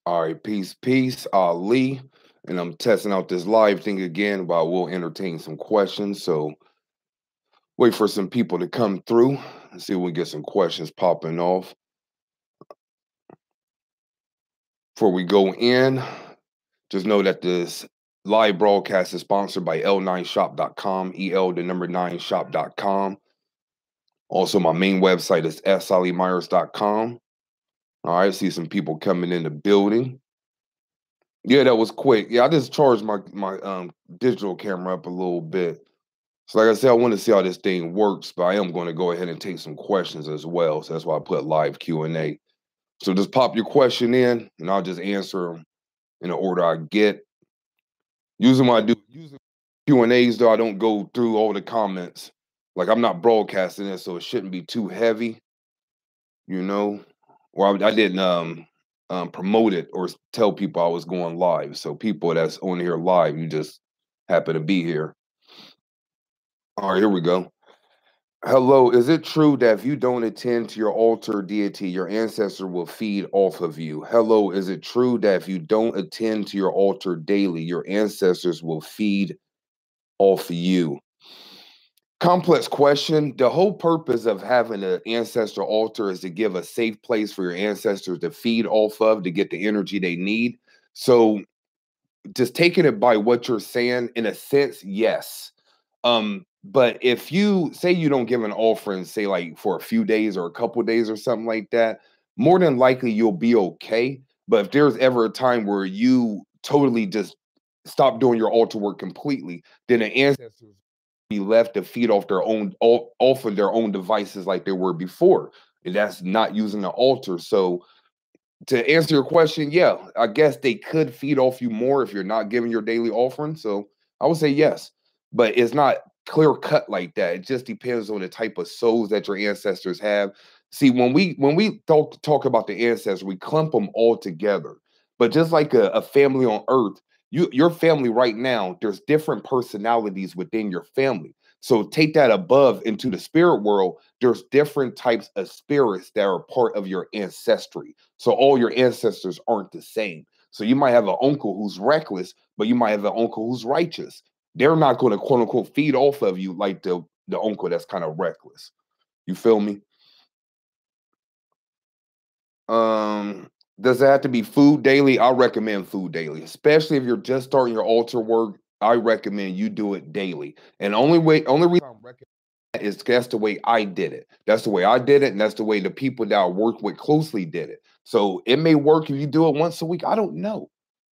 All right, peace, peace, Ali. And I'm testing out this live thing again, but I will entertain some questions. So wait for some people to come through and see if we get some questions popping off. Before we go in, just know that this live broadcast is sponsored by l9shop.com, the number 9shop.com. Also, my main website is sollyMyers.com. All right, see some people coming in the building. Yeah, that was quick. Yeah, I just charged my digital camera up a little bit. So like I said, I want to see how this thing works, but I am going to go ahead and take some questions as well. So that's why I put live Q&A. So just pop your question in, and I'll just answer them in the order I get. Usually when I do Q&As, though, I don't go through all the comments. Like I'm not broadcasting it, so it shouldn't be too heavy, you know. Or I didn't promote it or tell people I was going live. So people that's on here live, you just happen to be here. All right, here we go. Hello, is it true that if you don't attend to your altar deity, your ancestor will feed off of you? Hello, is it true that if you don't attend to your altar daily, your ancestors will feed off you? Complex question. The whole purpose of having an ancestor altar is to give a safe place for your ancestors to feed off of, to get the energy they need. So just taking it by what you're saying, in a sense, yes. But if you say you don't give an offering, say like for a few days or a couple days or something like that, more than likely you'll be okay. But if there's ever a time where you totally just stop doing your altar work completely, then the ancestors be left to feed off their own off of their own devices like they were before. And that's not using the altar. So to answer your question, yeah, I guess they could feed off you more if you're not giving your daily offering. So I would say yes, but it's not clear cut like that. It just depends on the type of souls that your ancestors have. See, when we talk about the ancestors, we clump them all together. But just like a family on Earth, your family right now, there's different personalities within your family. So take that above into the spirit world. There's different types of spirits that are part of your ancestry. So all your ancestors aren't the same. So you might have an uncle who's reckless, but you might have an uncle who's righteous. They're not going to quote unquote feed off of you like the uncle that's kind of reckless. You feel me? Does it have to be food daily? I recommend food daily, especially if you're just starting your altar work. I recommend you do it daily. And only reason I'm recommending that is that's the way I did it. That's the way I did it, and that's the way the people that I work with closely did it. So it may work if you do it once a week. I don't know.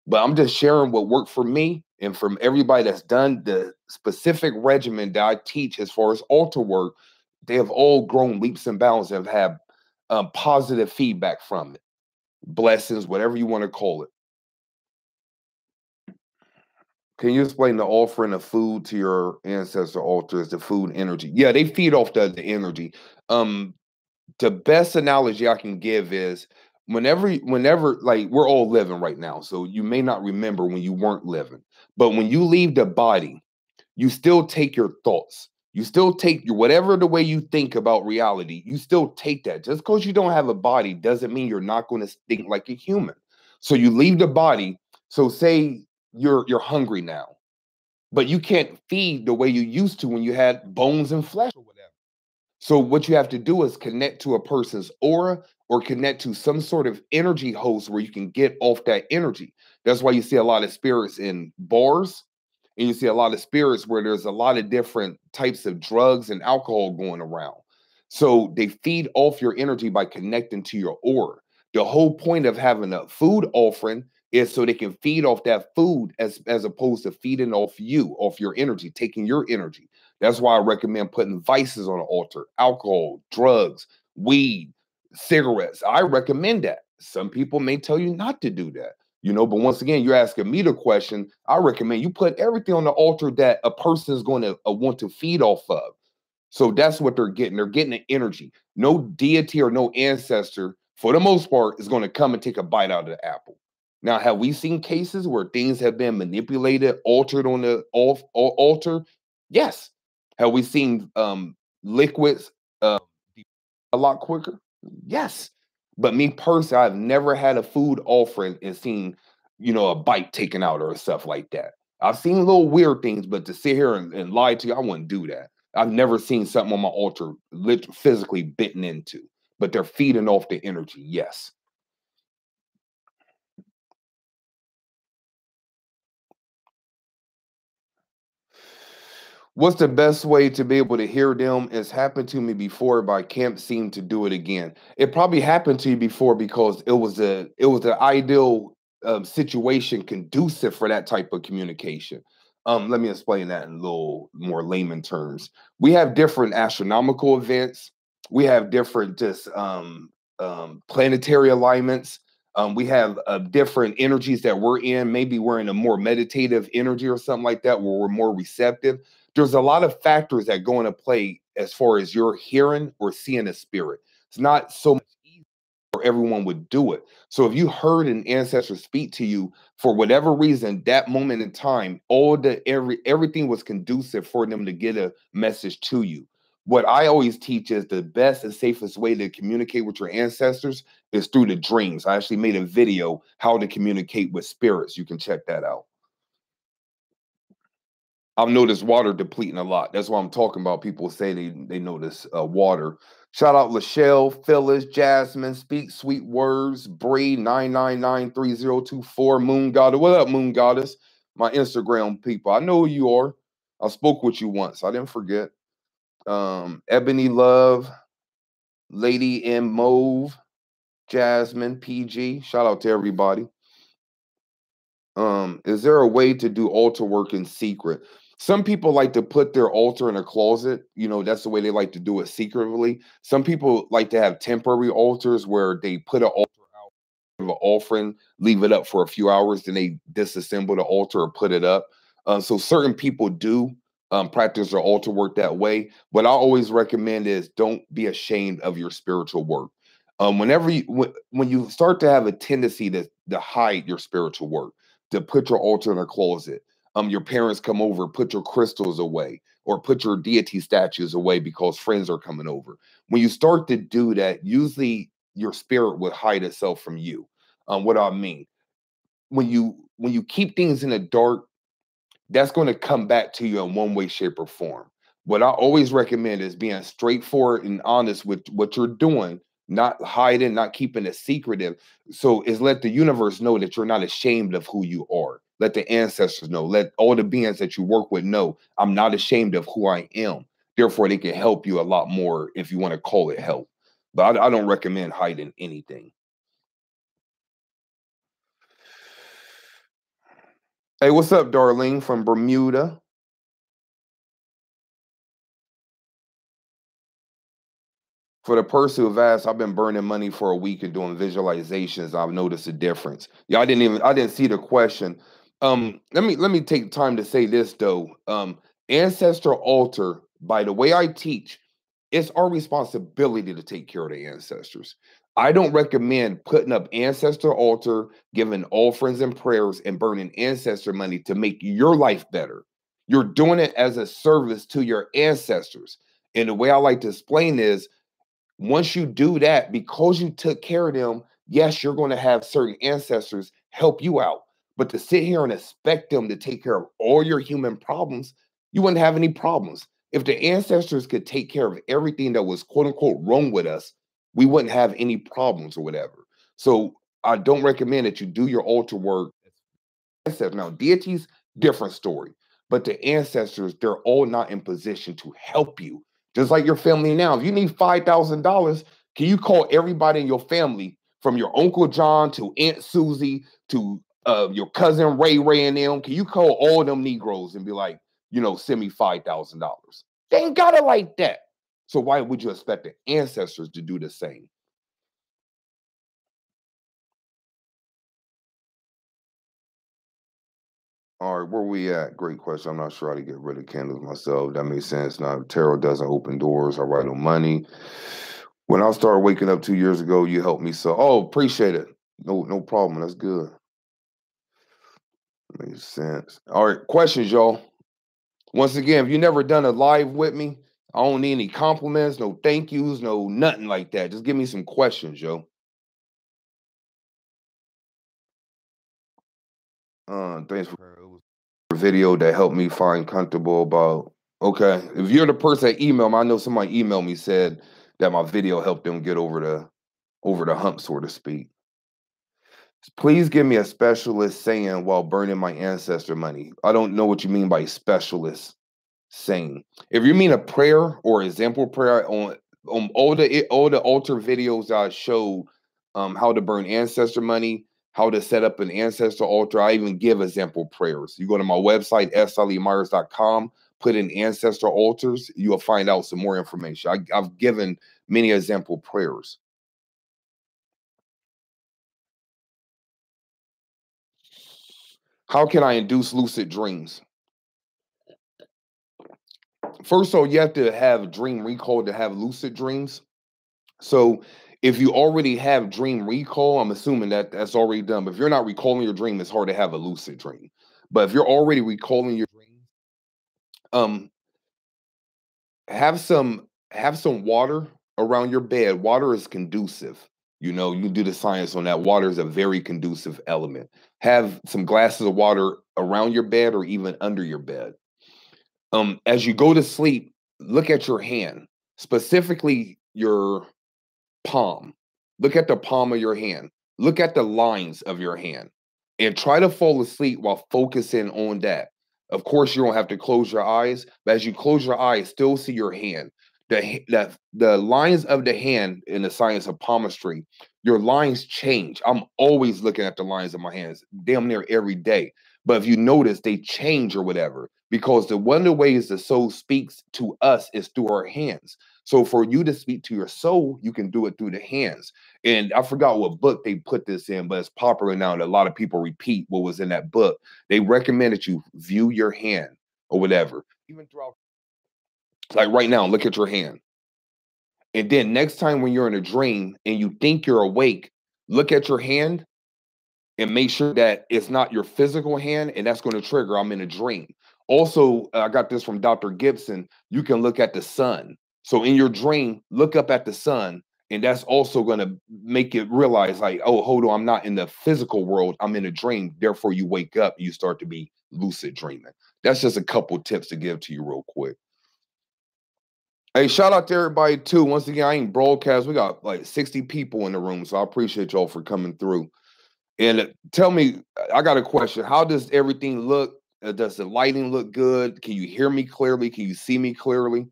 But I'm just sharing what worked for me and from everybody that's done the specific regimen that I teach as far as altar work. They have all grown leaps and bounds and have had positive feedback from it. Blessings, whatever you want to call it. Can you explain the offering of food to your ancestor altars, the food energy? Yeah, they feed off the energy. Um, the best analogy I can give is whenever like we're all living right now, so you may not remember when you weren't living, but when you leave the body, you still take your thoughts. You still take your whatever the way you think about reality, you still take that. Just because you don't have a body doesn't mean you're not going to think like a human. So you leave the body. So say you're hungry now, but you can't feed the way you used to when you had bones and flesh or whatever. So what you have to do is connect to a person's aura or connect to some sort of energy host where you can get off that energy. That's why you see a lot of spirits in bars, and you see a lot of spirits where there's a lot of different types of drugs and alcohol going around. So they feed off your energy by connecting to your aura. The whole point of having a food offering is so they can feed off that food as opposed to feeding off you, off your energy, taking your energy. That's why I recommend putting vices on the altar: alcohol, drugs, weed, cigarettes. I recommend that. Some people may tell you not to do that, but once again, you're asking me the question. I recommend you put everything on the altar that a person is going to want to feed off of. So that's what they're getting. They're getting the energy. No deity or no ancestor, for the most part, is going to come and take a bite out of the apple. Now, have we seen cases where things have been manipulated, altered on the altar? Yes. Have we seen liquids a lot quicker? Yes. But me personally, I've never had a food offering and seen, a bite taken out or stuff like that. I've seen little weird things, but to sit here and lie to you, I wouldn't do that. I've never seen something on my altar physically bitten into, but they're feeding off the energy. Yes. What's the best way to be able to hear them? It's happened to me before, but I can't seem to do it again. It probably happened to you before because it was an ideal situation conducive for that type of communication. Let me explain that in a little more layman terms. We have different astronomical events. We have different just planetary alignments. We have different energies that we're in. Maybe we're in a more meditative energy or something like that, where we're more receptive. There's a lot of factors that go into play as far as you're hearing or seeing a spirit. It's not so much easy for everyone would do it. So if you heard an ancestor speak to you for whatever reason, that moment in time, everything was conducive for them to get a message to you. What I always teach is the best and safest way to communicate with your ancestors is through the dreams. I actually made a video how to communicate with spirits. You can check that out. I've noticed water depleting a lot. That's why I'm talking about. People say they notice water. Shout out Lachelle, Phyllis, Jasmine, Speak Sweet Words, Bree, 9993024, Moon Goddess. What up, Moon Goddess? My Instagram people. I know who you are. I spoke with you once. I didn't forget. Ebony Love, Lady M Mauve, Jasmine, PG. Shout out to everybody. Is there a way to do altar work in secret? Some people like to put their altar in a closet. That's the way they like to do it secretly. Some people like to have temporary altars where they put an altar out of an offering, leave it up for a few hours, then they disassemble the altar or put it up. So certain people do practice their altar work that way. What I always recommend is don't be ashamed of your spiritual work. Whenever when you start to have a tendency to hide your spiritual work, to put your altar in a closet. Your parents come over, put your crystals away, or put your deity statues away because friends are coming over. When you start to do that, usually your spirit will hide itself from you. What I mean, when you keep things in the dark, that's going to come back to you in one way, shape, or form. What I always recommend is being straightforward and honest with what you're doing, not hiding, not keeping it secretive. So is let the universe know that you're not ashamed of who you are. Let the ancestors know. Let all the beings that you work with know I'm not ashamed of who I am. Therefore, they can help you a lot more if you want to call it help. But I don't recommend hiding anything. Hey, what's up, Darlene from Bermuda? For the person who've asked, I've been burning money for a week and doing visualizations. I've noticed a difference. Yeah, I didn't see the question. Let me take time to say this though. Ancestor altar, by the way I teach, it's our responsibility to take care of the ancestors. I don't recommend putting up ancestor altar, giving offerings and prayers, and burning ancestor money to make your life better. You're doing it as a service to your ancestors. And the way I like to explain is once you do that, because you took care of them, yes, you're going to have certain ancestors help you out. But to sit here and expect them to take care of all your human problems, you wouldn't have any problems. If the ancestors could take care of everything that was quote unquote wrong with us, we wouldn't have any problems or whatever. So I don't recommend that you do your altar work ancestors. Now, deities, different story. But the ancestors, they're all not in position to help you. Just like your family now. If you need $5,000, can you call everybody in your family, from your Uncle John to Aunt Susie to your cousin Ray Ray and them? Can you call all them Negroes and be like, send me $5,000? They ain't got it like that. So why would you expect the ancestors to do the same? All right, where we at? Great question. I'm not sure how to get rid of candles myself. That makes sense. Now, tarot doesn't open doors. I write on money. When I started waking up 2 years ago, you helped me. So, appreciate it. No problem. That's good. Makes sense. All right, questions, y'all. Once again, if you never done a live with me, I don't need any compliments, no thank yous, no nothing like that. Just give me some questions, yo. Thanks for a video that helped me find comfortable about. Okay, if you're the person that emailed me, I know somebody emailed me said that my video helped them get over the hump, so to speak. Please give me a specialist saying while burning my ancestor money. I don't know what you mean by specialist saying. If you mean a prayer or example prayer on all the altar videos I show, how to burn ancestor money, how to set up an ancestor altar, I even give example prayers. You go to my website sallyMyers.com, put in ancestor altars, you'll find out some more information. I've given many example prayers. How can I induce lucid dreams? First of all, you have to have dream recall to have lucid dreams. So if you already have dream recall, I'm assuming that that's already done. But if you're not recalling your dream, it's hard to have a lucid dream. But if you're already recalling your dream, um, have some water around your bed. Water is conducive. You know, you do the science on that. Water is a very conducive element. Have some glasses of water around your bed or even under your bed. As you go to sleep, look at your hand, specifically your palm. Look at the palm of your hand. Look at the lines of your hand and try to fall asleep while focusing on that. Of course, you don't have to close your eyes, but as you close your eyes, still see your hand. The lines of the hand in the science of palmistry, your lines change. I'm always looking at the lines of my hands, damn near every day. But if you notice, they change or whatever, because one of the ways the soul speaks to us is through our hands. So for you to speak to your soul, you can do it through the hands. And I forgot what book they put this in, but it's popular now that a lot of people repeat what was in that book. They recommend that you view your hand or whatever. Even throughout, like right now, look at your hand. And then next time when you're in a dream and you think you're awake, look at your hand and make sure that it's not your physical hand, and that's going to trigger I'm in a dream. Also, I got this from Dr. Gibson. You can look at the sun. So in your dream, look up at the sun, and that's also going to make it realize, like, oh, hold on, I'm not in the physical world. I'm in a dream. Therefore, you wake up, you start to be lucid dreaming. That's just a couple tips to give to you real quick. Hey, shout out to everybody too. Once again, I ain't broadcast. We got like 60 people in the room, so I appreciate y'all for coming through. And tell me, I got a question. How does everything look? Does the lighting look good? Can you hear me clearly? Can you see me clearly?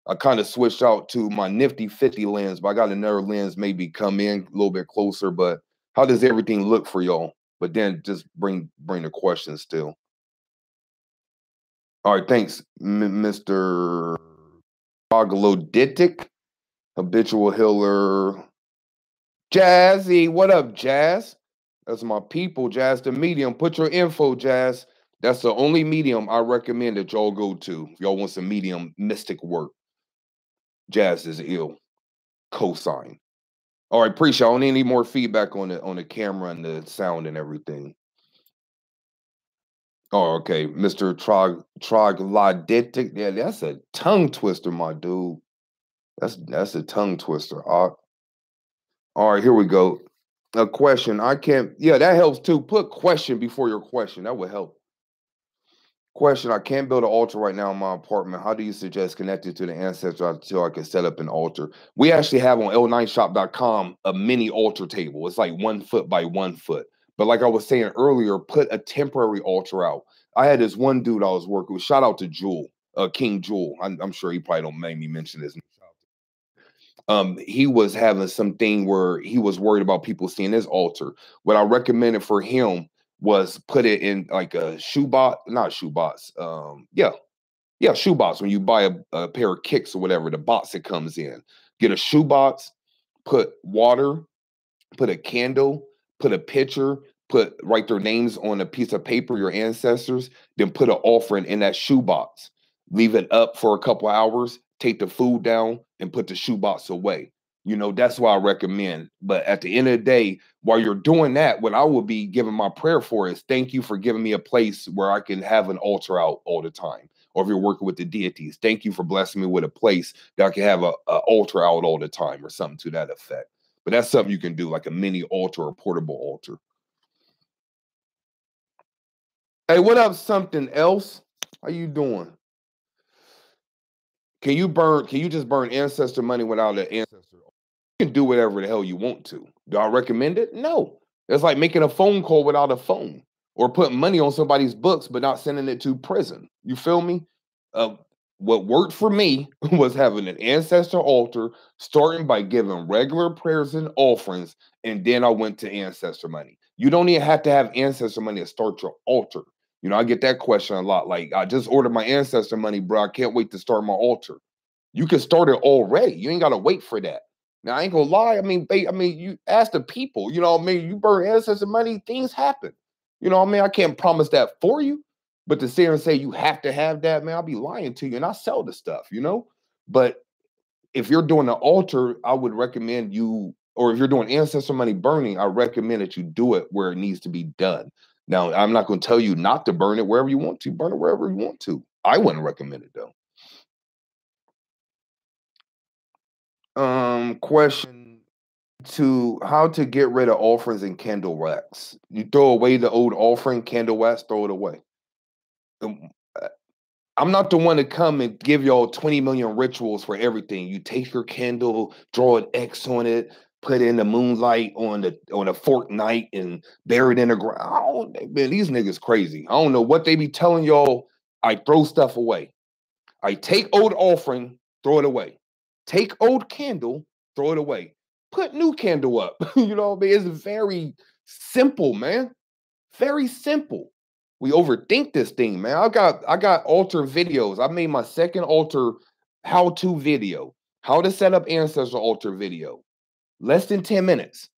I kind of switched out to my nifty 50 lens, but I got another lens maybe come in a little bit closer. But how does everything look for y'all? But then just bring the questions still. All right, thanks, Mr. Troglodytic, habitual healer. Jazzy, what up, Jazz? That's my people, Jazz the medium. Put your info, Jazz. That's the only medium I recommend that y'all go to. If y'all want some medium mystic work. Jazz is ill. Cosign. All right, appreciate. I don't need any more feedback on the camera and the sound and everything. Oh, okay. Mr. Troglodytic. Yeah, that's a tongue twister, my dude. That's a tongue twister. All right, here we go. A question. I can't. Yeah, that helps too. Put question before your question. That would help. Question. I can't build an altar right now in my apartment. How do you suggest connecting to the ancestor until I can set up an altar? We actually have on l9shop.com a mini altar table. It's like 1 foot by 1 foot. But like I was saying earlier, put a temporary altar out. I had this one dude I was working with. Shout out to Jewel, King Jewel. I'm sure he probably don't make me mention this. He was having something where he was worried about people seeing his altar. What I recommended for him was put it in like a shoebox, not shoebox. Yeah, shoebox. When you buy a pair of kicks or whatever, the box it comes in, get a shoebox, put water, put a candle, put a pitcher, write their names on a piece of paper, your ancestors, then put an offering in that shoebox. Leave it up for a couple hours, take the food down, and put the shoebox away. You know, that's what I recommend. But at the end of the day, while you're doing that, what I will be giving my prayer for is thank you for giving me a place where I can have an altar out all the time. Or if you're working with the deities, thank you for blessing me with a place that I can have a altar out all the time or something to that effect. But that's something you can do, like a mini altar or portable altar. Hey, what up, something else? How you doing? Can you just burn ancestor money without an ancestor? You can do whatever the hell you want to. Do I recommend it? No. It's like making a phone call without a phone or putting money on somebody's books but not sending it to prison. You feel me? Uh, what worked for me was having an ancestor altar, starting by giving regular prayers and offerings, and then I went to ancestor money. You don't even have to have ancestor money to start your altar. You know, I get that question a lot. Like, I just ordered my ancestor money, bro. I can't wait to start my altar. You can start it already. You ain't got to wait for that. Now, I ain't gonna lie. I mean, you ask the people. You know, what I mean, you burn ancestor money, things happen. You know, what I mean, I can't promise that for you, but to sit here and say you have to have that, man, I'll be lying to you, and I sell the stuff. You know, but if you're doing an altar, I would recommend you, or if you're doing ancestor money burning, I recommend that you do it where it needs to be done. Now, I'm not going to tell you not to burn it wherever you want to. Burn it wherever you want to. I wouldn't recommend it though. Question to how to get rid of offerings and candle wax. You throw away the old offering, candle wax, throw it away. Um, I'm not the one to come and give y'all 20 million rituals for everything. You take your candle, draw an X on it, put it in the moonlight on a fortnight and bury it in the ground. Man, these niggas crazy. I don't know what they be telling y'all. I throw stuff away. I take old offering, throw it away. Take old candle, throw it away. Put new candle up. You know what I mean? It's very simple, man. Very simple. We overthink this thing, man. I got altar videos. I made my second altar how-to video. How to set up ancestor altar video. Less than 10 minutes.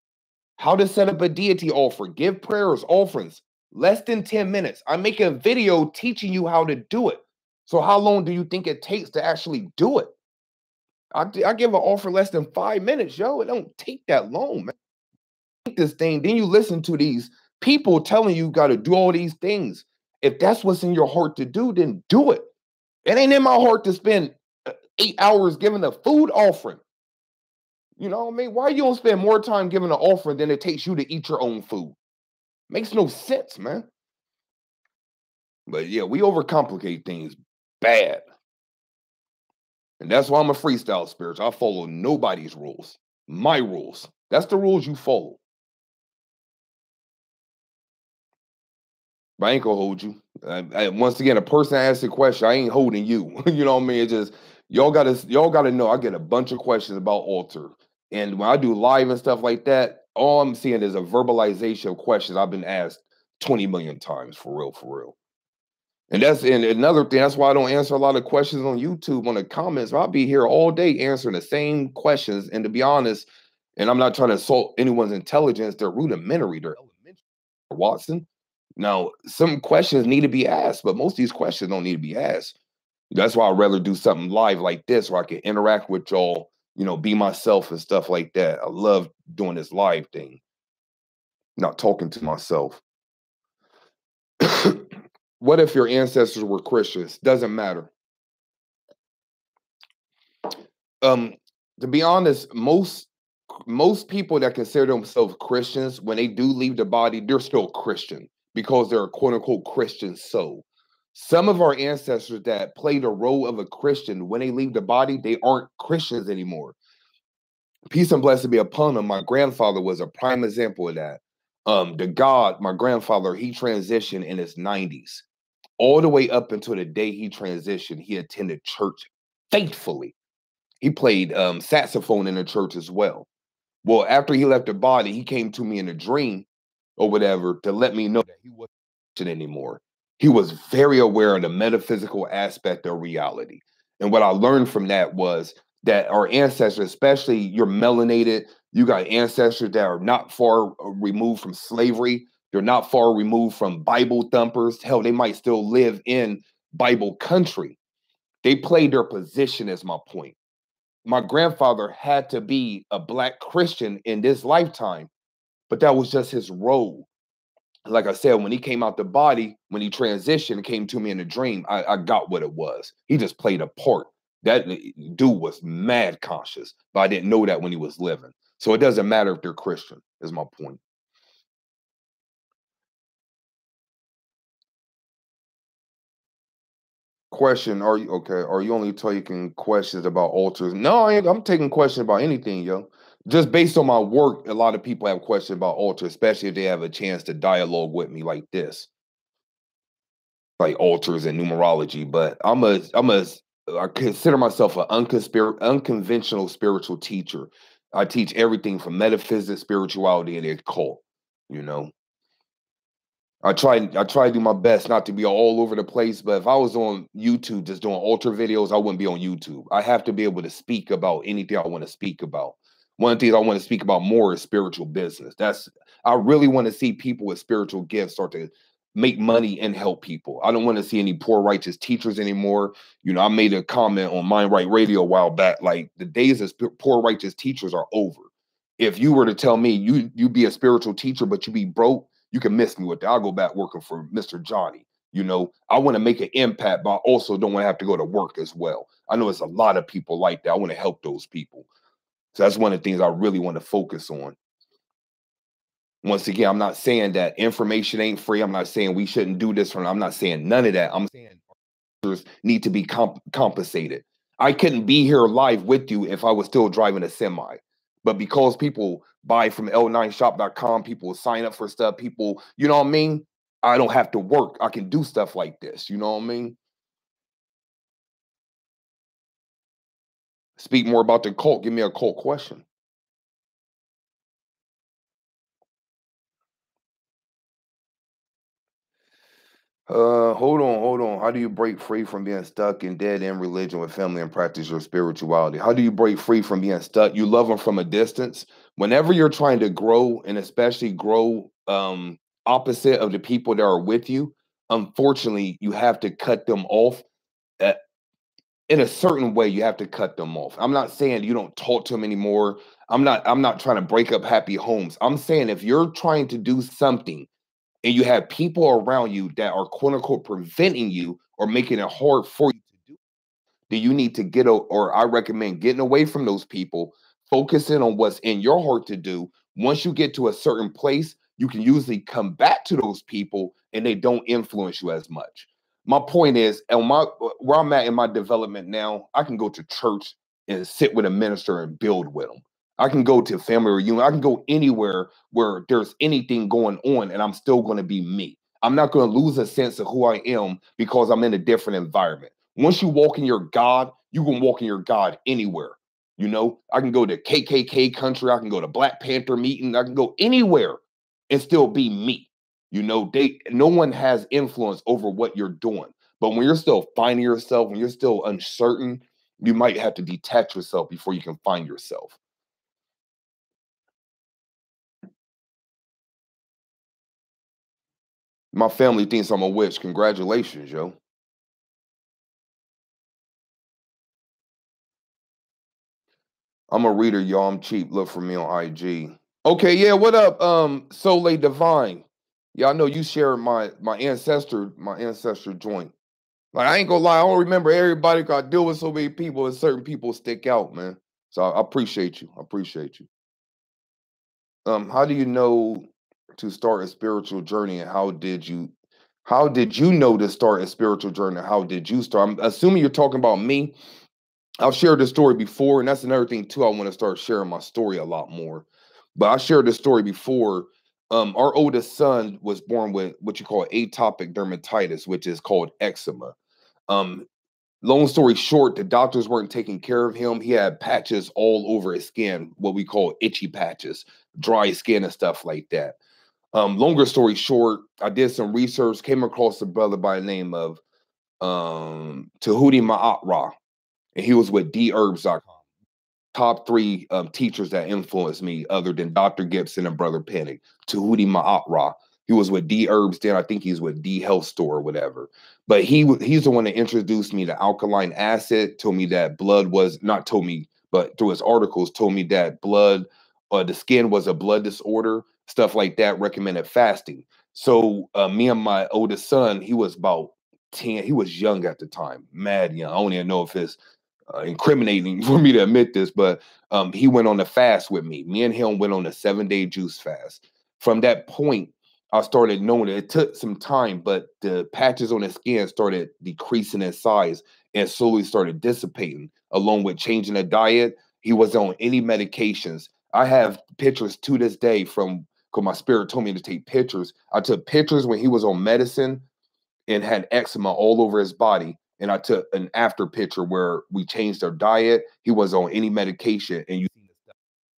How to set up a deity altar. Give prayers, offerings. Less than 10 minutes. I make a video teaching you how to do it. So how long do you think it takes to actually do it? I give an offer less than 5 minutes, yo. It don't take that long, man. This thing, then you listen to these people telling you got to do all these things. If that's what's in your heart to do, then do it. It ain't in my heart to spend 8 hours giving a food offering. You know what I mean? Why you don't spend more time giving an offering than it takes you to eat your own food? Makes no sense, man. But yeah, we overcomplicate things bad. And that's why I'm a freestyle spirit. I follow nobody's rules. My rules. That's the rules you follow. But I ain't gonna hold you. Once again, a person asks a question, I ain't holding you. You know what I mean? It's just y'all gotta know. I get a bunch of questions about altar, and when I do live and stuff like that, all I'm seeing is a verbalization of questions I've been asked 20 million times for real, for real. And another thing. That's why I don't answer a lot of questions on YouTube on the comments. I'll be here all day answering the same questions, and to be honest, and I'm not trying to insult anyone's intelligence. They're rudimentary. They're elementary. Watson. Now, some questions need to be asked, but most of these questions don't need to be asked. That's why I'd rather do something live like this where I can interact with y'all, you know, be myself and stuff like that. I love doing this live thing, not talking to myself. What if your ancestors were Christians? Doesn't matter. Um, to be honest, most people that consider themselves Christians, when they do leave the body, they're still Christian because they're a quote unquote Christian soul. Some of our ancestors that play the role of a Christian, when they leave the body, they aren't Christians anymore. Peace and blessing be upon them. My grandfather was a prime example of that. The God, my grandfather, he transitioned in his 90s. All the way up until the day he transitioned, he attended church faithfully. He played saxophone in the church as well. Well, after he left the body, he came to me in a dream or whatever to let me know that he wasn't anymore. He was very aware of the metaphysical aspect of reality. And what I learned from that was that our ancestors, especially you're melanated, you got ancestors that are not far removed from slavery. They're not far removed from Bible thumpers. Hell, they might still live in Bible country. They played their position, is my point. My grandfather had to be a Black Christian in this lifetime, but that was just his role. Like I said, when he came out the body, when he transitioned, came to me in a dream, I got what it was. He just played a part. That dude was mad conscious, but I didn't know that when he was living. So it doesn't matter if they're Christian, is my point. Question: Are you okay? Are you only taking questions about altars? No, I'm taking questions about anything, yo. Just based on my work, a lot of people have questions about altars, especially if they have a chance to dialogue with me like this, like altars and numerology. But I consider myself an unconventional spiritual teacher. I teach everything from metaphysics, spirituality, and the occult. You know, I try to do my best not to be all over the place, but if I was on YouTube just doing altar videos, I wouldn't be on YouTube. I have to be able to speak about anything I want to speak about. One of the things I want to speak about more is spiritual business. I really want to see people with spiritual gifts start to make money and help people. I don't want to see any poor righteous teachers anymore. I made a comment on Mind Right Radio a while back, like the days of poor righteous teachers are over. If you were to tell me you be a spiritual teacher but you be broke, you can miss me with that. I'll go back working for Mr. Johnny. I want to make an impact, but I also don't want to have to go to work as well. I know there's a lot of people like that. I want to help those people. So that's one of the things I really want to focus on. Once again, I'm not saying that information ain't free. I'm not saying we shouldn't do this. I'm not saying none of that. I'm saying need to be compensated. I couldn't be here live with you if I was still driving a semi. But because people buy from l9shop.com, people sign up for stuff, people, you know what I mean? I don't have to work. I can do stuff like this. You know what I mean? Speak more about the cult. Give me a cult question. Hold on. How do you break free from being stuck in dead end religion with family and practice your spirituality? How do you break free from being stuck? You love them from a distance. Whenever you're trying to grow, and especially grow opposite of the people that are with you, unfortunately, you have to cut them off. uh, in a certain way. You have to cut them off. I'm not saying you don't talk to them anymore. I'm not trying to break up happy homes. I'm saying if you're trying to do something and you have people around you that are quote unquote preventing you or making it hard for you to do you need to or I recommend getting away from those people, focusing on what's in your heart to do. Once you get to a certain place, you can usually come back to those people and they don't influence you as much. My point is, where I'm at in my development now, I can go to church and sit with a minister and build with them. I can go to family reunion. I can go anywhere where there's anything going on, and I'm still going to be me. I'm not going to lose a sense of who I am because I'm in a different environment. Once you walk in your God, you can walk in your God anywhere. I can go to KKK country, I can go to Black Panther meeting, I can go anywhere and still be me. No one has influence over what you're doing. But when you're still finding yourself, when you're still uncertain, you might have to detach yourself before you can find yourself. My family thinks I'm a witch. Congratulations, yo. I'm a reader, y'all. I'm cheap. Look for me on IG. Okay, yeah. What up, Soleil Divine? Yeah, I know you share my ancestor joint. Like I ain't gonna lie, I don't remember everybody. 'Cause I deal with so many people, and certain people stick out, man. So I appreciate you. I appreciate you. How do you know to start a spiritual journey, and how did you know to start a spiritual journey? How did you start? I'm assuming you're talking about me. I've shared this story before, and that's another thing too. I want to start sharing my story a lot more. But I shared this story before. Our oldest son was born with what you call atopic dermatitis, which is called eczema. Um, Long story short, the doctors weren't taking care of him. He had patches all over his skin, what we call itchy patches, dry skin and stuff like that. Longer story short, I did some research, came across a brother by the name of Tahuti Ma'atra, and he was with dherbs.com. Top three teachers that influenced me, other than Dr. Gibson and Brother Panic. Tahuti Ma'atra. He was with D Herbs then. I think he's with D Health Store or whatever. But he's the one that introduced me to alkaline acid, told me that blood was, not told me, but through his articles, told me that the skin was a blood disorder, stuff like that, recommended fasting. So me and my oldest son, he was about 10. He was young at the time, mad young. I don't even know if it's incriminating for me to admit this, but he went on a fast with me. Me and him went on a 7-day juice fast. From that point, I started knowing it. It took some time, but the patches on his skin started decreasing in size and slowly started dissipating, along with changing the diet. He wasn't on any medications. I have pictures to this day from because my spirit told me to take pictures. I took pictures when he was on medicine and had eczema all over his body. And I took an after picture where we changed our diet. He was on any medication, and you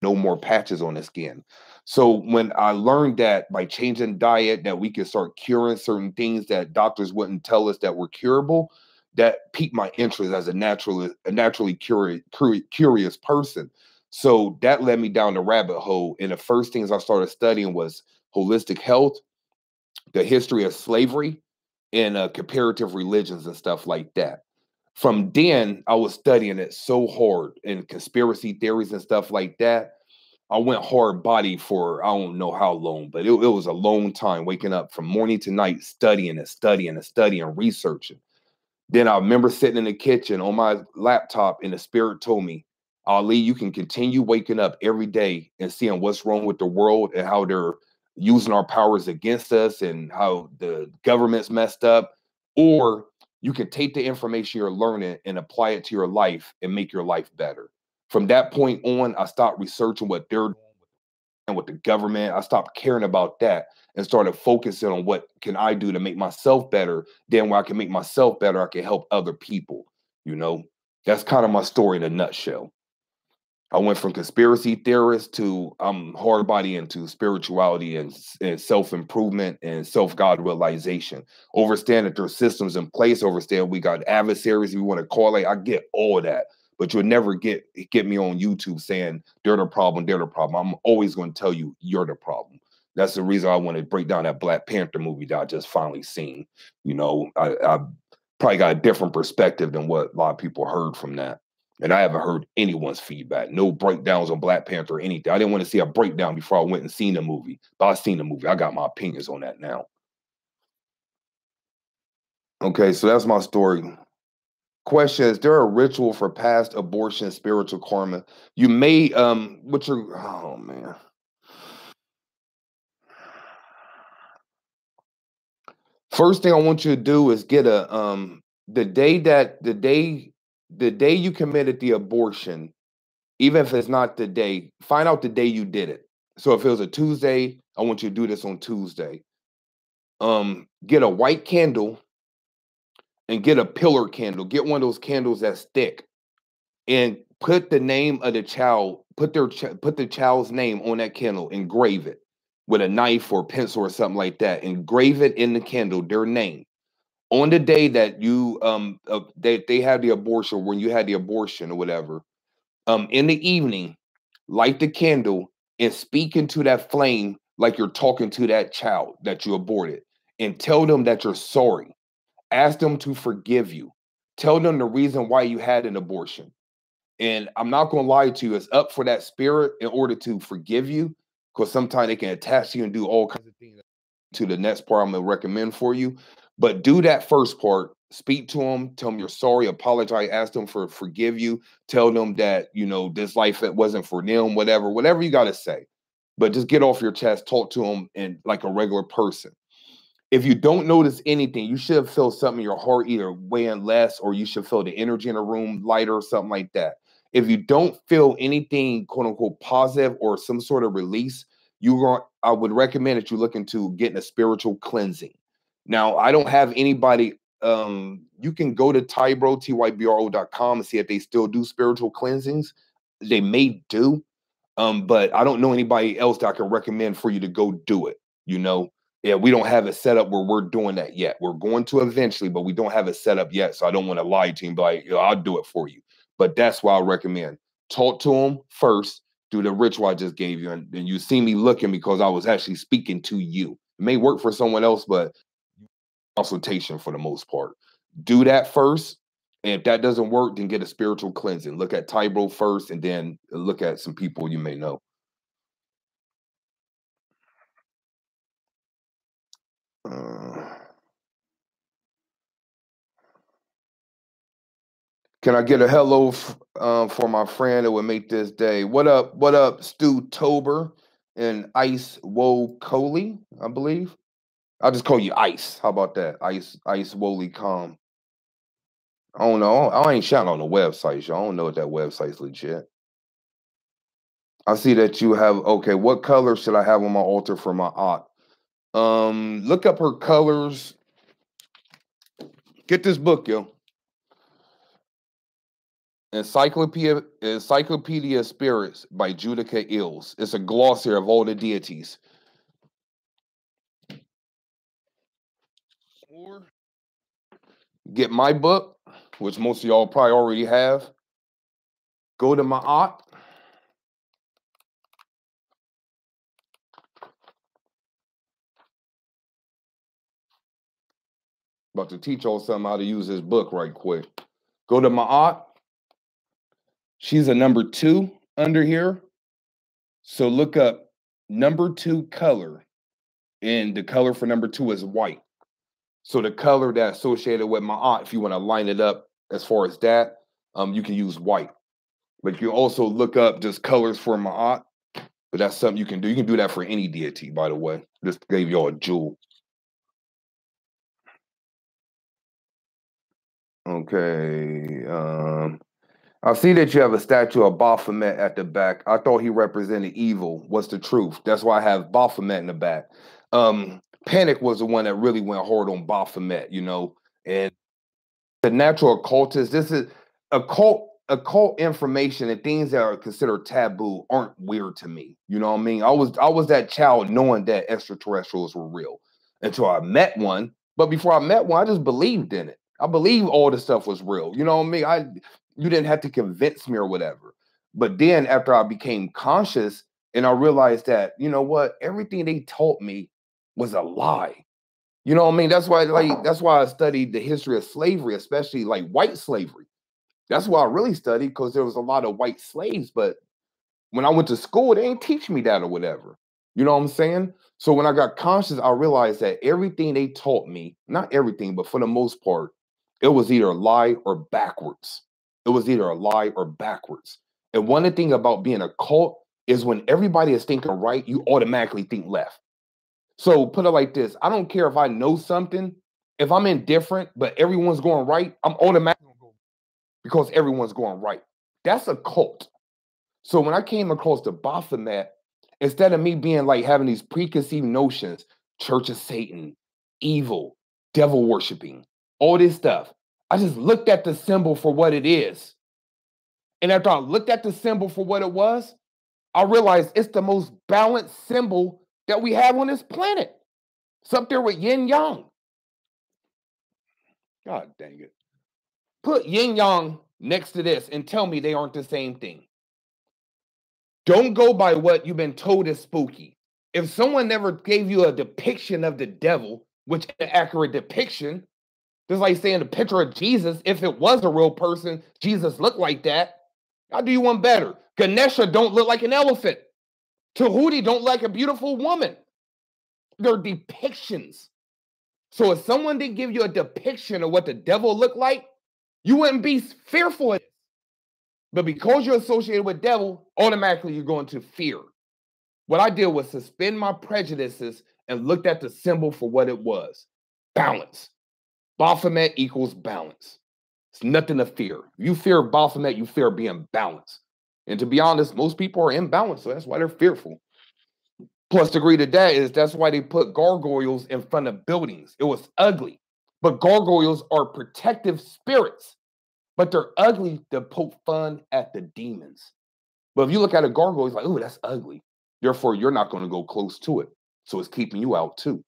no more patches on his skin. So when I learned that by changing diet, that we could start curing certain things that doctors wouldn't tell us that were curable, that piqued my interest as a naturally curious person. So that led me down the rabbit hole. And the first things I started studying was holistic health, the history of slavery, and comparative religions and stuff like that. From then, I was studying it so hard and conspiracy theories and stuff like that. I went hard body for I don't know how long, but it was a long time, waking up from morning to night, studying and studying and studying and researching. Then I remember sitting in the kitchen on my laptop, and the spirit told me, Ali, you can continue waking up every day and seeing what's wrong with the world and how they're using our powers against us and how the government's messed up. Or you can take the information you're learning and apply it to your life and make your life better. From that point on, I stopped researching what they're doing and with the government. I stopped caring about that and started focusing on what can I do to make myself better. Then when I can make myself better, I can help other people. You know, that's kind of my story in a nutshell. I went from conspiracy theorist to I'm hard body into spirituality and self-improvement and self-God realization. Understand that there's systems in place. Understand we got adversaries, if you want to call it. I get all of that. But you'll never get me on YouTube saying they're the problem, they're the problem. I'm always going to tell you you're the problem. That's the reason I want to break down that Black Panther movie that I just finally seen. You know, I probably got a different perspective than what a lot of people heard from that. And I haven't heard anyone's feedback, no breakdowns on Black Panther or anything. I didn't want to see a breakdown before I went and seen the movie, but I seen the movie. I got my opinions on that now. Okay, so that's my story. Question: is there a ritual for past abortion, spiritual karma? You may what you're oh man. First thing I want you to do is get a the day that the day you committed the abortion, even if it's not the day, find out the day you did it. So if it was a Tuesday, I want you to do this on Tuesday. Get a white candle and get a pillar candle. Get one of those candles that's thick and put the name of the child, put the child's name on that candle, engrave it with a knife or pencil or something like that. Engrave it in the candle, their name. On the day that you they had the abortion, when you had the abortion or whatever, in the evening, light the candle and speak into that flame like you're talking to that child that you aborted, and tell them that you're sorry. Ask them to forgive you. Tell them the reason why you had an abortion. And I'm not going to lie to you, it's up for that spirit in order to forgive you, because sometimes they can attach to you and do all kinds of things to the next part I'm going to recommend for you. But do that first part. Speak to them, tell them you're sorry, apologize, ask them for forgive you, tell them that, you know, this life it wasn't for them, whatever you got to say. But just get off your chest, talk to them and like a regular person. If you don't notice anything, you should feel something in your heart either weighing less, or you should feel the energy in the room lighter or something like that. If you don't feel anything quote unquote positive or some sort of release, I would recommend that you look into getting a spiritual cleansing. Now, I don't have anybody. You can go to tybro.com and see if they still do spiritual cleansings. They may do, but I don't know anybody else that I can recommend for you to go do it. You know, yeah, we don't have it set up where we're doing that yet. We're going to eventually, but we don't have it set up yet. So I don't want to lie to you and be like, I'll do it for you. But that's why I recommend talk to them first, do the ritual I just gave you. And you see me looking because I was actually speaking to you. It may work for someone else, but consultation for the most part. Do that first. And if that doesn't work, then get a spiritual cleansing. Look at Tybro first and then look at some people you may know. Uh, can I get a hello for my friend that would make this day? What up, Stu Tober and Ice Woe Coley, I believe. I'll just call you Ice. How about that? Ice Wholly Calm. I don't know. I ain't shouting on the website, y'all. I don't know if that website's legit. I see that you have, okay, what color should I have on my altar for my aunt? Look up her colors. Get this book, yo. Encyclopedia of Spirits by Judica Ills. It's a glossary of all the deities. Or get my book, which most of y'all probably already have. Go to my aunt. About to teach y'all something how to use this book right quick. Go to my aunt. She's a number 2 under here. So look up number 2 color. And the color for number 2 is white. So the color that's associated with my aunt, if you want to line it up as far as that, you can use white. But you also look up just colors for my aunt. But that's something you can do. You can do that for any deity, by the way. Just gave y'all a jewel. Okay. I see that you have a statue of Baphomet at the back. I thought he represented evil. What's the truth? That's why I have Baphomet in the back. Panic was the one that really went hard on Baphomet, you know. And the natural occultist, this is occult information and things that are considered taboo aren't weird to me. You know what I mean? I was that child knowing that extraterrestrials were real until I met one. But before I met one, I just believed in it. I believed all the stuff was real. You know what I mean? You didn't have to convince me or whatever. But then after I became conscious and I realized that, you know what, everything they taught me was a lie. You know what I mean? That's why I studied the history of slavery, especially like white slavery. That's why I really studied, because there was a lot of white slaves. But when I went to school, they ain't teach me that or whatever. You know what I'm saying? So when I got conscious, I realized that everything they taught me, not everything, but for the most part, it was either a lie or backwards. It was either a lie or backwards. And one of the things about being a cult is when everybody is thinking right, you automatically think left. So put it like this. I don't care if I know something. If I'm indifferent, but everyone's going right, I'm automatically going to go because everyone's going right. That's a cult. So when I came across the Baphomet, instead of me being like having these preconceived notions, Church of Satan, evil, devil worshiping, all this stuff, I just looked at the symbol for what it is. And after I looked at the symbol for what it was, I realized it's the most balanced symbol that we have on this planet. It's up there with yin yang. God dang it. Put yin yang next to this and tell me they aren't the same thing. Don't go by what you've been told is spooky. If someone never gave you a depiction of the devil, which is an accurate depiction, just like saying the picture of Jesus, if it was a real person, Jesus looked like that. I'll do you one better. Ganesha don't look like an elephant. Tahuti don't look like a beautiful woman. They're depictions. So if someone did give you a depiction of what the devil looked like, you wouldn't be fearful of it. But because you're associated with devil, automatically you're going to fear. What I did was suspend my prejudices and looked at the symbol for what it was. Balance. Baphomet equals balance. It's nothing to fear. If you fear Baphomet, you fear being balanced. And to be honest, most people are imbalanced, so that's why they're fearful. Plus, the degree to that is that's why they put gargoyles in front of buildings. It was ugly. But gargoyles are protective spirits. But they're ugly to poke fun at the demons. But if you look at a gargoyle, it's like, oh, that's ugly. Therefore, you're not going to go close to it. So it's keeping you out too.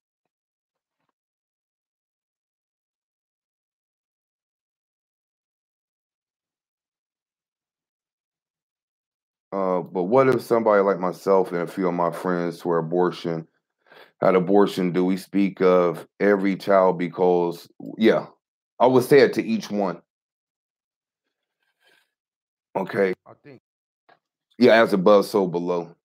But what if somebody like myself and a few of my friends who had abortion, do we speak of every child? Because, yeah, I would say it to each one. Okay. I think. Yeah, as above, so below.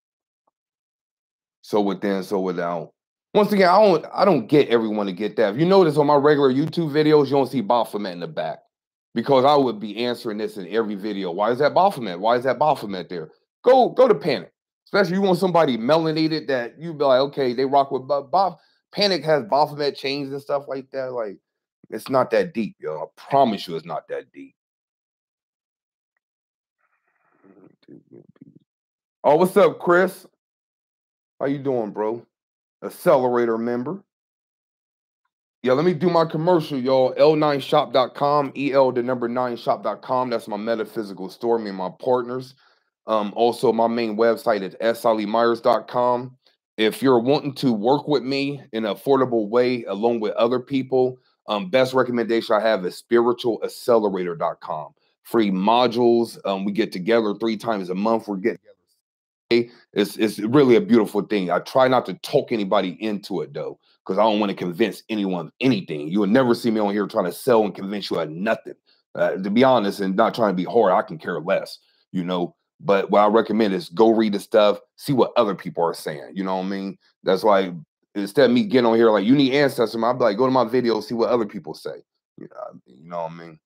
So within, so without. Once again, I don't get everyone to get that. If you notice on my regular YouTube videos, you don't see Baphomet in the back. Because I would be answering this in every video. Why is that Baphomet? Why is that Baphomet there? Go to Panic. Especially you want somebody melanated that you be like, okay, they rock with Panic has Baphomet chains and stuff like that. Like, it's not that deep, yo. I promise you, it's not that deep. Oh, what's up, Chris? How you doing, bro? Accelerator member. Yeah, let me do my commercial, y'all. L9shop.com, EL9shop.com. That's my metaphysical store, me and my partners. Also, my main website is solymyers.com. If you're wanting to work with me in an affordable way, along with other people, best recommendation I have is spiritualaccelerator.com. Free modules. We get together 3 times a month. We're getting together. It's really a beautiful thing. I try not to talk anybody into it, though, because I don't want to convince anyone of anything. You will never see me on here trying to sell and convince you of nothing. To be honest, and not trying to be hard, I can care less, you know. But what I recommend is go read the stuff, see what other people are saying. You know what I mean? That's why instead of me getting on here like, you need ancestors, I'd be like, go to my video, see what other people say. You know what I mean?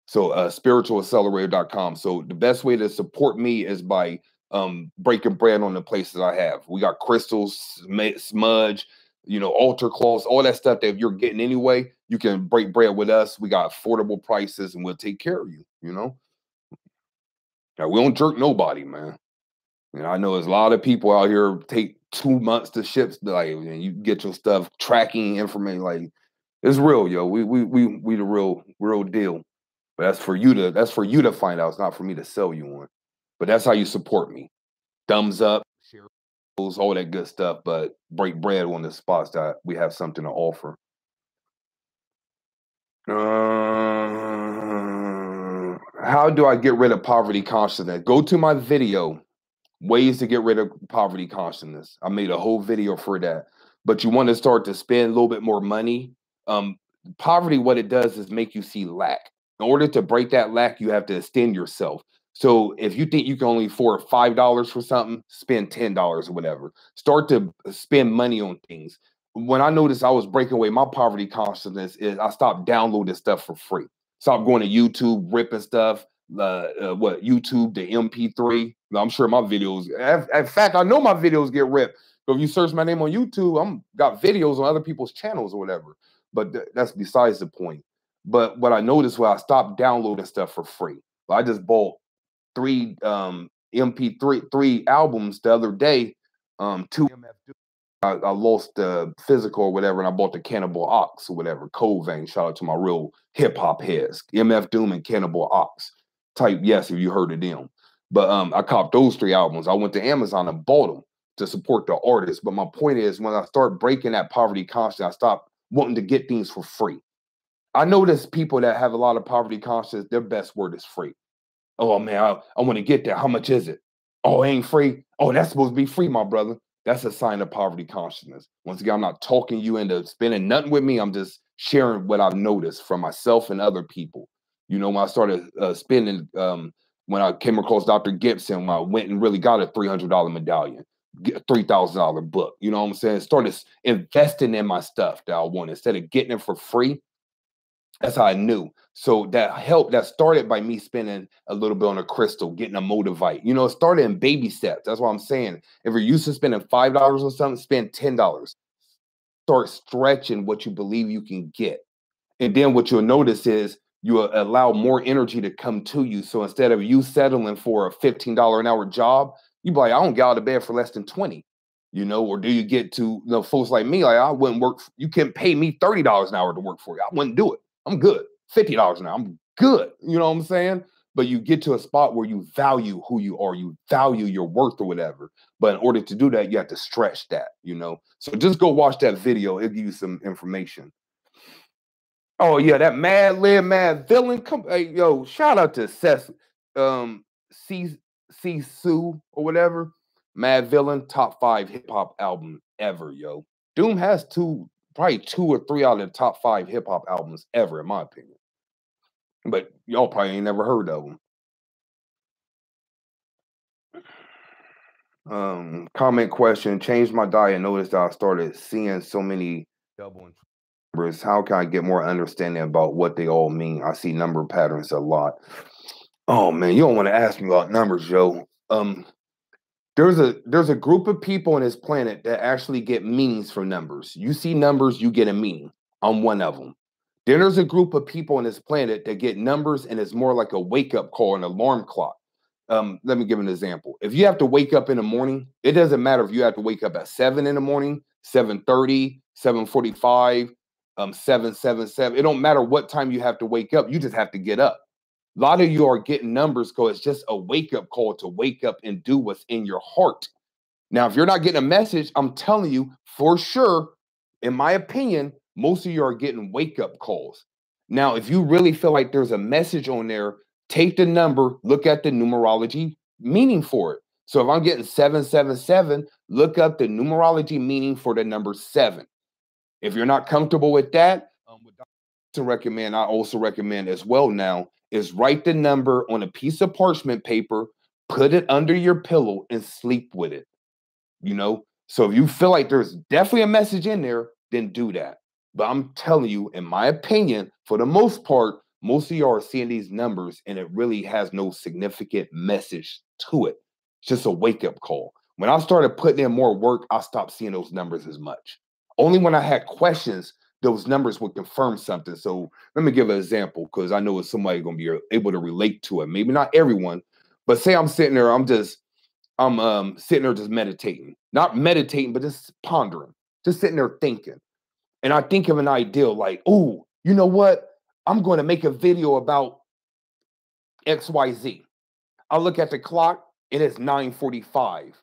So spiritualaccelerator.com. So the best way to support me is by breaking bread on the places I have. We got crystals, smudge, you know, altar cloths, all that stuff that if you're getting anyway, you can break bread with us. We got affordable prices and we'll take care of you, you know? Now, we don't jerk nobody, man. You know, I know there's a lot of people out here take 2 months to ship, like, and you get your stuff tracking information. Like, it's real, yo. We the real deal. But that's for you to find out. It's not for me to sell you on. But that's how you support me. Thumbs up, share, all that good stuff. But break bread on the spots that we have something to offer. How do I get rid of poverty consciousness? Go to my video, ways to get rid of poverty consciousness. I made a whole video for that. But you want to start to spend a little bit more money. Poverty, what it does is make you see lack. In order to break that lack, you have to extend yourself. So if you think you can only afford $5 for something, spend $10 or whatever. Start to spend money on things. When I noticed I was breaking away my poverty consciousness, is I stopped downloading stuff for free. Stopped going to YouTube, ripping stuff. YouTube, the MP3. I'm sure my videos. In fact, I know my videos get ripped. So if you search my name on YouTube, I'm got videos on other people's channels or whatever. But that's besides the point. But what I noticed was I stopped downloading stuff for free. I just bought 3 MP3 albums the other day. 2 I lost the physical or whatever, and I bought the Cannibal Ox or whatever. Cold Vein. Shout out to my real hip hop heads, MF Doom and Cannibal Ox. Type yes if you heard of them. But I copped those 3 albums. I went to Amazon and bought them to support the artist. But my point is, when I start breaking that poverty consciousness, I stop wanting to get things for free. I notice people that have a lot of poverty consciousness, their best word is free. Oh man, I want to get that. How much is it? Oh, it ain't free. Oh, that's supposed to be free, my brother. That's a sign of poverty consciousness. Once again, I'm not talking you into spending nothing with me. I'm just sharing what I've noticed from myself and other people. You know, when I started spending, when I came across Dr. Gibson, when I went and really got a $300 medallion, $3,000 book. You know what I'm saying? Started investing in my stuff that I wanted instead of getting it for free. That's how I knew. So that helped. That started by me spending a little bit on a crystal, getting a motivate. You know, it started in baby steps. That's what I'm saying. If you're used to spending $5 on something, spend $10. Start stretching what you believe you can get. And then what you'll notice is you allow more energy to come to you. So instead of you settling for a $15 an hour job, you be like, I don't get out of bed for less than 20. You know, or do you get to, you know, folks like me, like I wouldn't work. You can pay me $30 an hour to work for you. I wouldn't do it. I'm good. $50 an hour. I'm good. You know what I'm saying? But you get to a spot where you value who you are. You value your worth or whatever. But in order to do that, you have to stretch that, you know? So just go watch that video. It'll give you some information. Oh, yeah, that Mad Lib, Mad Villain. Come, hey, yo, shout out to C Sue or whatever. Mad Villain, top 5 hip-hop album ever, yo. Doom has probably 2 or 3 out of the top 5 hip-hop albums ever, in my opinion. But y'all probably ain't never heard of them. Comment question, changed my diet, noticed that I started seeing so many double numbers. How can I get more understanding about what they all mean? I see number patterns a lot. Oh man, you don't want to ask me about numbers, yo. There's a group of people on this planet that actually get meanings from numbers. You see numbers, you get a meaning. I'm one of them. Then there's a group of people on this planet that get numbers and it's more like a wake-up call, an alarm clock. Let me give an example. If you have to wake up in the morning, it doesn't matter if you have to wake up at 7 in the morning, 7:30, 7:45, 7:77. It don't matter what time you have to wake up. You just have to get up. A lot of you are getting numbers because it's just a wake-up call to wake up and do what's in your heart. Now, if you're not getting a message, I'm telling you for sure, in my opinion, most of you are getting wake-up calls. Now, if you really feel like there's a message on there, take the number, look at the numerology meaning for it. So if I'm getting 777, look up the numerology meaning for the number 7. If you're not comfortable with that, I also recommend as well now is write the number on a piece of parchment paper, put it under your pillow and sleep with it. So if you feel like there's definitely a message in there, then do that. But I'm telling you, in my opinion, for the most part, most of y'all are seeing these numbers and it really has no significant message to it. It's just a wake-up call. When I started putting in more work, I stopped seeing those numbers as much. Only when I had questions, those numbers would confirm something. So let me give an example because I know it's somebody going to be able to relate to it. Maybe not everyone, but say I'm sitting there, I'm sitting there just meditating. Not meditating, but just pondering. Just sitting there thinking. And I think of an idea like, oh, you know what? I'm going to make a video about XYZ. I look at the clock and it's 9:45.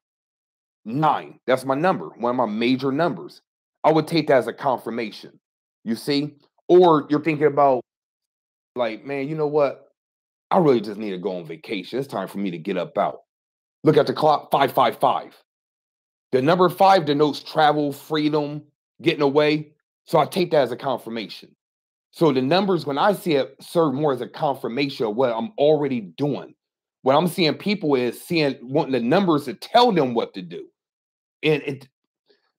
9, that's my number, one of my major numbers. I would take that as a confirmation, you see? Or you're thinking about like, man, you know what? I really just need to go on vacation. It's time for me to get up out. Look at the clock, 555. The number 5 denotes travel, freedom, getting away. So I take that as a confirmation. So the numbers, when I see it, serve more as a confirmation of what I'm already doing. What I'm seeing people is wanting the numbers to tell them what to do. And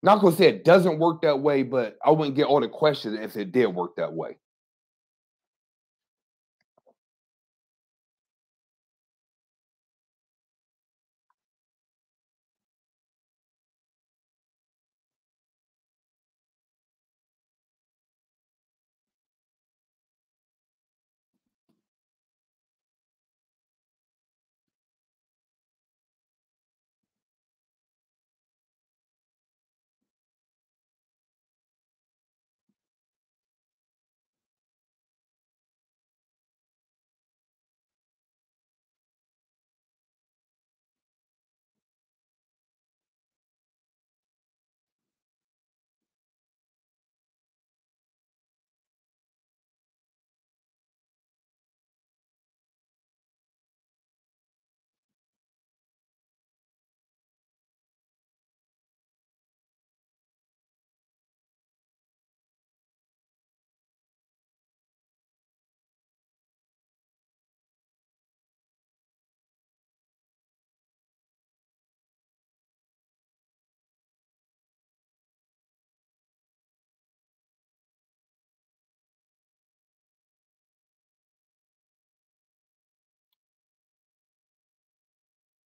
not going to say it doesn't work that way, but I wouldn't get all the questions if it did work that way.